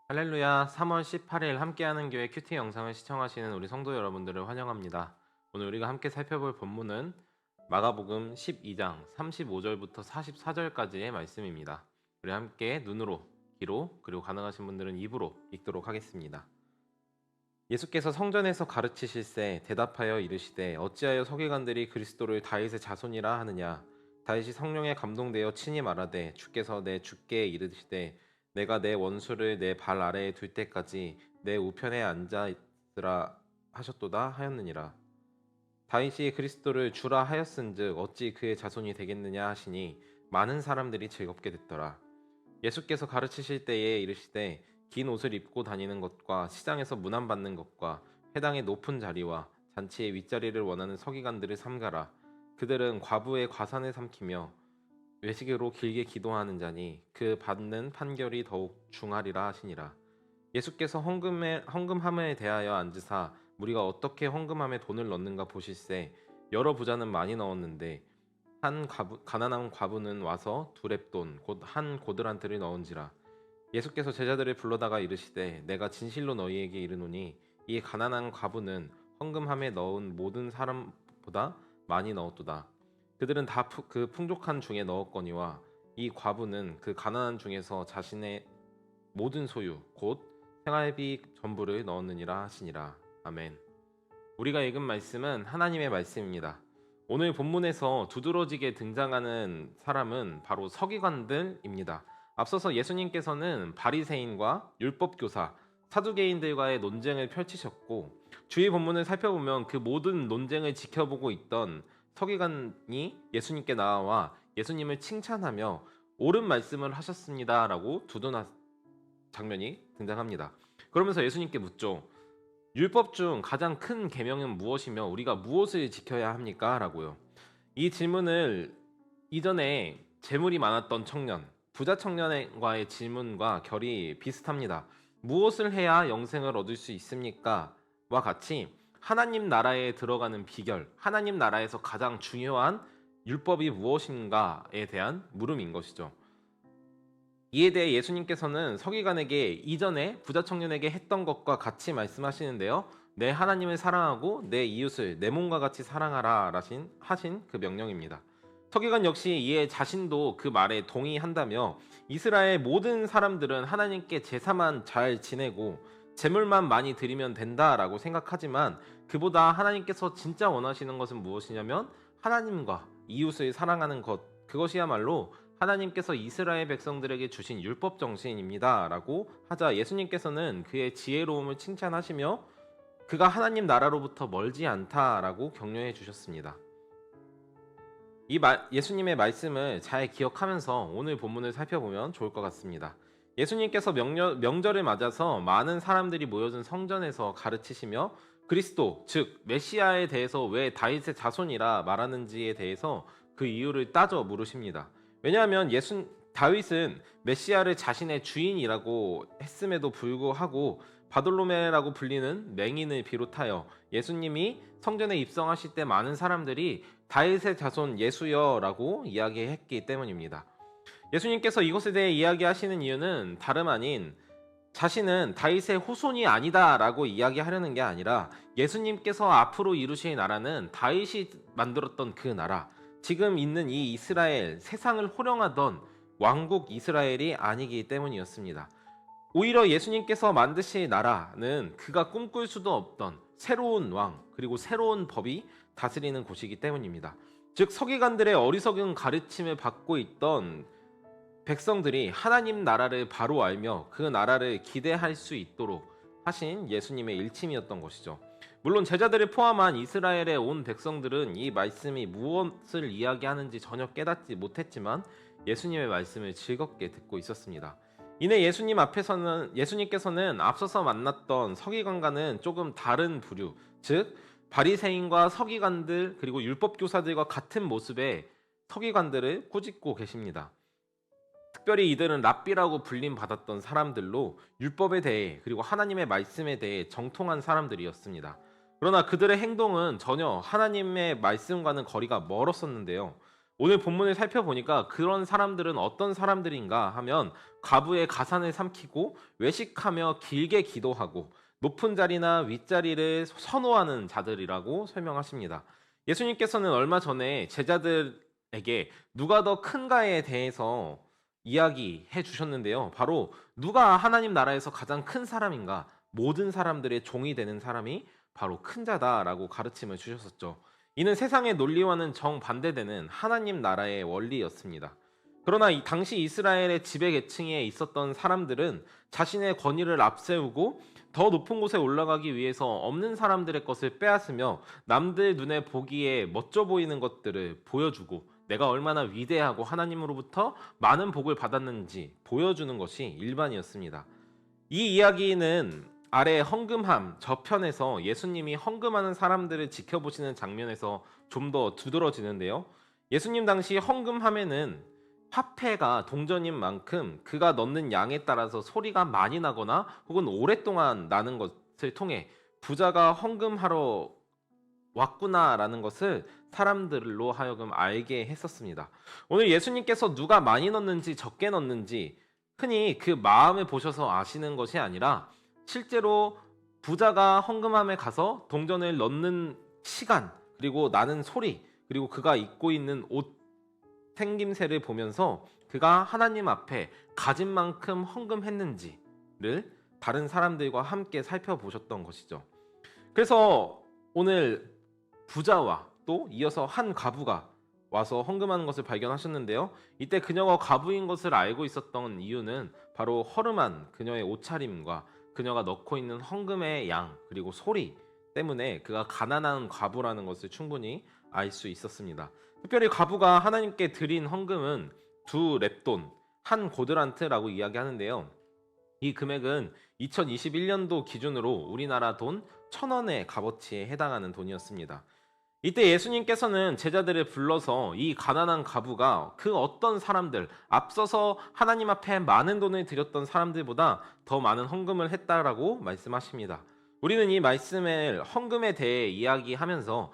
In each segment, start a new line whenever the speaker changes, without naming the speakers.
할렐루야, 3월 18일 함께하는 교회 큐티 영상을 시청하시는 우리 성도 여러분들을 환영합니다. 오늘 우리가 함께 살펴볼 본문은 마가복음 12장 35절부터 44절까지의 말씀입니다. 우리 함께 눈으로, 귀로, 그리고 가능하신 분들은 입으로 읽도록 하겠습니다. 예수께서 성전에서 가르치실새 대답하여 이르시되 어찌하여 서기관들이 그리스도를 다윗의 자손이라 하느냐. 다윗이 성령에 감동되어 친히 말하되 주께서 내 주께 이르시되 내가 내 원수를 내 발 아래에 둘 때까지 내 우편에 앉아 있으라 하셨도다 하였느니라. 다윗이 그리스도를 주라 하였은즉 어찌 그의 자손이 되겠느냐 하시니 많은 사람들이 즐겁게 듣더라. 예수께서 가르치실 때에 이르시되 긴 옷을 입고 다니는 것과 시장에서 문안받는 것과 회당의 높은 자리와 잔치의 윗자리를 원하는 서기관들을 삼가라. 그들은 과부의 과산을 삼키며 외식으로 길게 기도하는 자니 그 받는 판결이 더욱 중하리라 하시니라. 예수께서 헌금함에 대하여 앉으사 우리가 어떻게 헌금함에 돈을 넣는가 보실세. 여러 부자는 많이 넣었는데 가난한 과부는 와서 두 렙돈 곧 한 고드란트를 넣은지라. 예수께서 제자들을 불러다가 이르시되 내가 진실로 너희에게 이르노니 이 가난한 과부는 헌금함에 넣은 모든 사람보다 많이 넣었도다. 그들은 다 그 풍족한 중에 넣었거니와 이 과부는 그 가난한 중에서 자신의 모든 소유 곧 생활비 전부를 넣었느니라 하시니라. 아멘. 우리가 읽은 말씀은 하나님의 말씀입니다. 오늘 본문에서 두드러지게 등장하는 사람은 바로 서기관들입니다. 앞서서 예수님께서는 바리새인과 율법교사, 사두개인들과의 논쟁을 펼치셨고 주의 본문을 살펴보면 그 모든 논쟁을 지켜보고 있던 서기관이 예수님께 나와 예수님을 칭찬하며 옳은 말씀을 하셨습니다라고 두둔한 장면이 등장합니다. 그러면서 예수님께 묻죠. 율법 중 가장 큰 계명은 무엇이며 우리가 무엇을 지켜야 합니까? 라고요. 이 질문을 이전에 재물이 많았던 청년, 부자 청년과의 질문과 결이 비슷합니다. 무엇을 해야 영생을 얻을 수 있습니까? 와 같이 하나님 나라에 들어가는 비결, 하나님 나라에서 가장 중요한 율법이 무엇인가에 대한 물음인 것이죠. 이에 대해 예수님께서는 서기관에게 이전에 부자 청년에게 했던 것과 같이 말씀하시는데요. 내 하나님을 사랑하고 내 이웃을 내 몸과 같이 사랑하라 하신 그 명령입니다. 서기관 역시 이에 자신도 그 말에 동의한다며 이스라엘 모든 사람들은 하나님께 제사만 잘 지내고 제물만 많이 드리면 된다라고 생각하지만 그보다 하나님께서 진짜 원하시는 것은 무엇이냐면 하나님과 이웃을 사랑하는 것, 그것이야말로 하나님께서 이스라엘 백성들에게 주신 율법 정신입니다 라고 하자 예수님께서는 그의 지혜로움을 칭찬하시며 그가 하나님 나라로부터 멀지 않다라고 격려해 주셨습니다. 예수님의 말씀을 잘 기억하면서 오늘 본문을 살펴보면 좋을 것 같습니다. 예수님께서 명절을 맞아서 많은 사람들이 모여든 성전에서 가르치시며 그리스도, 즉 메시아에 대해서 왜 다윗의 자손이라 말하는지에 대해서 그 이유를 따져 물으십니다. 왜냐하면 다윗은 메시아를 자신의 주인이라고 했음에도 불구하고 바돌로메라고 불리는 맹인을 비롯하여 예수님이 성전에 입성하실 때 많은 사람들이 다윗의 자손 예수여라고 이야기했기 때문입니다. 예수님께서 이것에 대해 이야기하시는 이유는 다름 아닌 자신은 다윗의 후손이 아니다라고 이야기하려는 게 아니라 예수님께서 앞으로 이루실 나라는 다윗이 만들었던 그 나라, 지금 있는 이 이스라엘, 세상을 호령하던 왕국 이스라엘이 아니기 때문이었습니다. 오히려 예수님께서 만드실 나라는 그가 꿈꿀 수도 없던 새로운 왕, 그리고 새로운 법이 다스리는 곳이기 때문입니다. 즉 서기관들의 어리석은 가르침을 받고 있던 백성들이 하나님 나라를 바로 알며 그 나라를 기대할 수 있도록 하신 예수님의 일침이었던 것이죠. 물론 제자들을 포함한 이스라엘에 온 백성들은 이 말씀이 무엇을 이야기하는지 전혀 깨닫지 못했지만 예수님의 말씀을 즐겁게 듣고 있었습니다. 이내 예수님께서는 앞서서 만났던 서기관과는 조금 다른 부류, 즉 바리새인과 서기관들 그리고 율법교사들과 같은 모습의 서기관들을 꾸짖고 계십니다. 특별히 이들은 랍비라고 불림 받았던 사람들로 율법에 대해 그리고 하나님의 말씀에 대해 정통한 사람들이었습니다. 그러나 그들의 행동은 전혀 하나님의 말씀과는 거리가 멀었었는데요. 오늘 본문을 살펴보니까 그런 사람들은 어떤 사람들인가 하면 과부의 가산을 삼키고 외식하며 길게 기도하고 높은 자리나 윗자리를 선호하는 자들이라고 설명하십니다. 예수님께서는 얼마 전에 제자들에게 누가 더 큰가에 대해서 이야기해 주셨는데요. 바로 누가 하나님 나라에서 가장 큰 사람인가? 모든 사람들의 종이 되는 사람이 바로 큰 자다라고 가르침을 주셨었죠. 이는 세상의 논리와는 정반대되는 하나님 나라의 원리였습니다. 그러나 이 당시 이스라엘의 지배 계층에 있었던 사람들은 자신의 권위를 앞세우고 더 높은 곳에 올라가기 위해서 없는 사람들의 것을 빼앗으며 남들 눈에 보기에 멋져 보이는 것들을 보여주고 내가 얼마나 위대하고 하나님으로부터 많은 복을 받았는지 보여주는 것이 일반이었습니다. 이 이야기는 아래 헌금함 저편에서 예수님이 헌금하는 사람들을 지켜보시는 장면에서 좀 더 두드러지는데요. 예수님 당시 헌금함에는 화폐가 동전인 만큼 그가 넣는 양에 따라서 소리가 많이 나거나 혹은 오랫동안 나는 것을 통해 부자가 헌금하러 왔구나라는 것을 사람들로 하여금 알게 했었습니다. 오늘 예수님께서 누가 많이 넣는지 적게 넣는지 흔히 그 마음을 보셔서 아시는 것이 아니라 실제로 부자가 헌금함에 가서 동전을 넣는 시간, 그리고 나는 소리, 그리고 그가 입고 있는 옷 생김새를 보면서 그가 하나님 앞에 가진 만큼 헌금했는지를 다른 사람들과 함께 살펴보셨던 것이죠. 그래서 오늘 부자와 또 이어서 한 과부가 와서 헌금하는 것을 발견하셨는데요. 이때 그녀가 과부인 것을 알고 있었던 이유는 바로 허름한 그녀의 옷차림과 그녀가 넣고 있는 헌금의 양 그리고 소리 때문에 그가 가난한 과부라는 것을 충분히 알 수 있었습니다. 특별히 과부가 하나님께 드린 헌금은 2렙돈, 한 고드란트라고 이야기하는데요. 이 금액은 2021년도 기준으로 우리나라 돈 1,000원의 값어치에 해당하는 돈이었습니다. 이때 예수님께서는 제자들을 불러서 이 가난한 과부가 그 어떤 사람들, 앞서서 하나님 앞에 많은 돈을 드렸던 사람들보다 더 많은 헌금을 했다라고 말씀하십니다. 우리는 이 말씀을 헌금에 대해 이야기하면서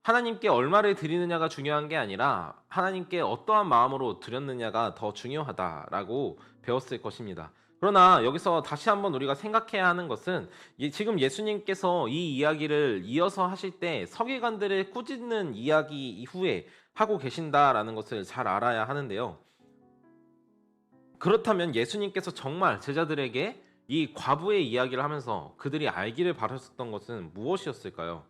하나님께 얼마를 드리느냐가 중요한 게 아니라 하나님께 어떠한 마음으로 드렸느냐가 더 중요하다라고 배웠을 것입니다. 그러나 여기서 다시 한번 우리가 생각해야 하는 것은 지금 예수님께서 이 이야기를 이어서 하실 때 서기관들을 꾸짖는 이야기 이후에 하고 계신다라는 것을 잘 알아야 하는데요. 그렇다면 예수님께서 정말 제자들에게 이 과부의 이야기를 하면서 그들이 알기를 바랐었던 것은 무엇이었을까요?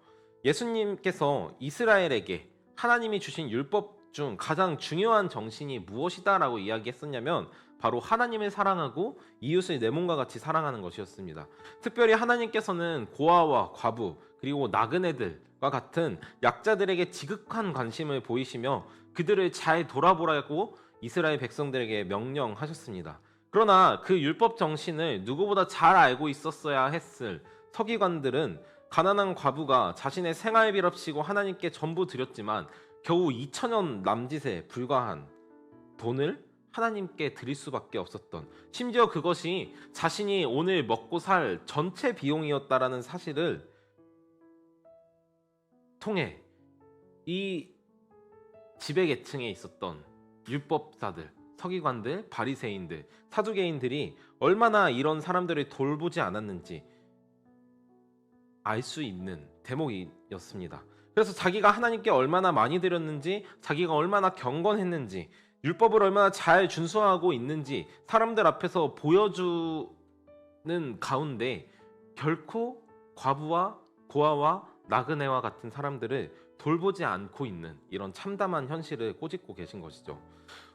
예수님께서 이스라엘에게 하나님이 주신 율법 중 가장 중요한 정신이 무엇이다라고 이야기했었냐면 바로 하나님을 사랑하고 이웃을 내 몸과 같이 사랑하는 것이었습니다. 특별히 하나님께서는 고아와 과부 그리고 나그네들과 같은 약자들에게 지극한 관심을 보이시며 그들을 잘 돌아보라고 이스라엘 백성들에게 명령하셨습니다. 그러나 그 율법 정신을 누구보다 잘 알고 있었어야 했을 서기관들은 가난한 과부가 자신의 생활비랍시고 하나님께 전부 드렸지만 겨우 2,000원 남짓에 불과한 돈을 하나님께 드릴 수밖에 없었던, 심지어 그것이 자신이 오늘 먹고 살 전체 비용이었다라는 사실을 통해 이 지배계층에 있었던 율법사들, 서기관들, 바리새인들, 사두개인들이 얼마나 이런 사람들을 돌보지 않았는지 알 수 있는 대목이었습니다. 그래서 자기가 하나님께 얼마나 많이 드렸는지, 자기가 얼마나 경건했는지, 율법을 얼마나 잘 준수하고 있는지 사람들 앞에서 보여주는 가운데 결코 과부와 고아와 나그네와 같은 사람들을 돌보지 않고 있는 이런 참담한 현실을 꼬집고 계신 것이죠.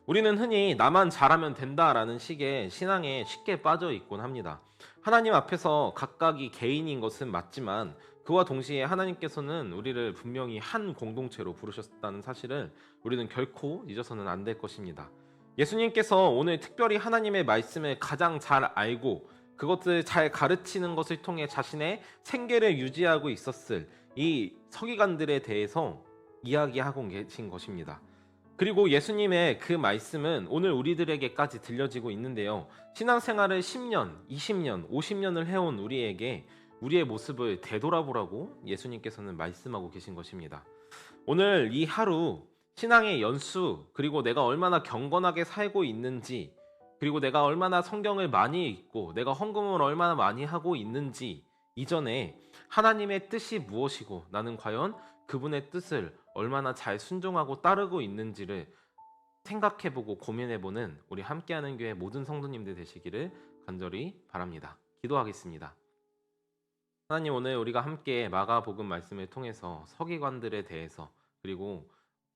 우리는 흔히 나만 잘하면 된다라는 식의 신앙에 쉽게 빠져 있곤 합니다. 하나님 앞에서 각각이 개인인 것은 맞지만 그와 동시에 하나님께서는 우리를 분명히 한 공동체로 부르셨다는 사실을 우리는 결코 잊어서는 안 될 것입니다. 예수님께서 오늘 특별히 하나님의 말씀을 가장 잘 알고 그것을 잘 가르치는 것을 통해 자신의 생계를 유지하고 있었을 이 서기관들에 대해서 이야기하고 계신 것입니다. 그리고 예수님의 그 말씀은 오늘 우리들에게까지 들려지고 있는데요. 신앙생활을 10년, 20년, 50년을 해온 우리에게 우리의 모습을 되돌아보라고 예수님께서는 말씀하고 계신 것입니다. 오늘 이 하루 신앙의 연수, 그리고 내가 얼마나 경건하게 살고 있는지, 그리고 내가 얼마나 성경을 많이 읽고 내가 헌금을 얼마나 많이 하고 있는지 이전에 하나님의 뜻이 무엇이고 나는 과연 그분의 뜻을 얼마나 잘 순종하고 따르고 있는지를 생각해보고 고민해보는 우리 함께하는 교회 모든 성도님들 되시기를 간절히 바랍니다. 기도하겠습니다. 하나님, 오늘 우리가 함께 마가복음 말씀을 통해서 서기관들에 대해서, 그리고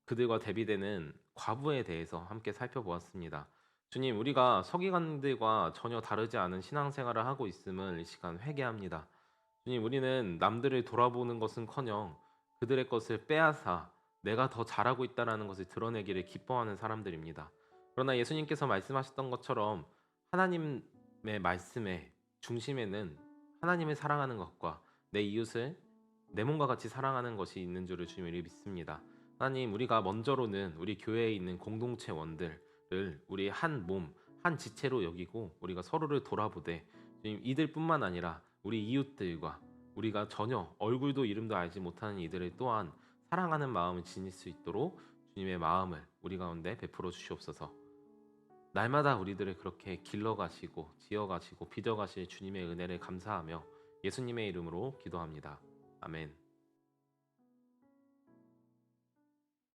그들과 대비되는 과부에 대해서 함께 살펴보았습니다. 주님, 우리가 서기관들과 전혀 다르지 않은 신앙생활을 하고 있음을 이 시간 회개합니다. 주님, 우리는 남들을 돌아보는 것은커녕 그들의 것을 빼앗아 내가 더 잘하고 있다는 것을 드러내기를 기뻐하는 사람들입니다. 그러나 예수님께서 말씀하셨던 것처럼 하나님의 말씀의 중심에는 하나님을 사랑하는 것과 내 이웃을 내 몸과 같이 사랑하는 것이 있는 줄을 주님을 믿습니다. 하나님, 우리가 먼저로는 우리 교회에 있는 공동체원들을 우리 한 몸, 한 지체로 여기고 우리가 서로를 돌아보되 주님, 이들뿐만 아니라 우리 이웃들과 우리가 전혀 얼굴도 이름도 알지 못하는 이들을 또한 사랑하는 마음을 지닐 수 있도록 주님의 마음을 우리 가운데 베풀어 주시옵소서. 날마다 우리들을 그렇게 길러가시고 지어가시고 빚어가실 주님의 은혜를 감사하며 예수님의 이름으로 기도합니다. 아멘.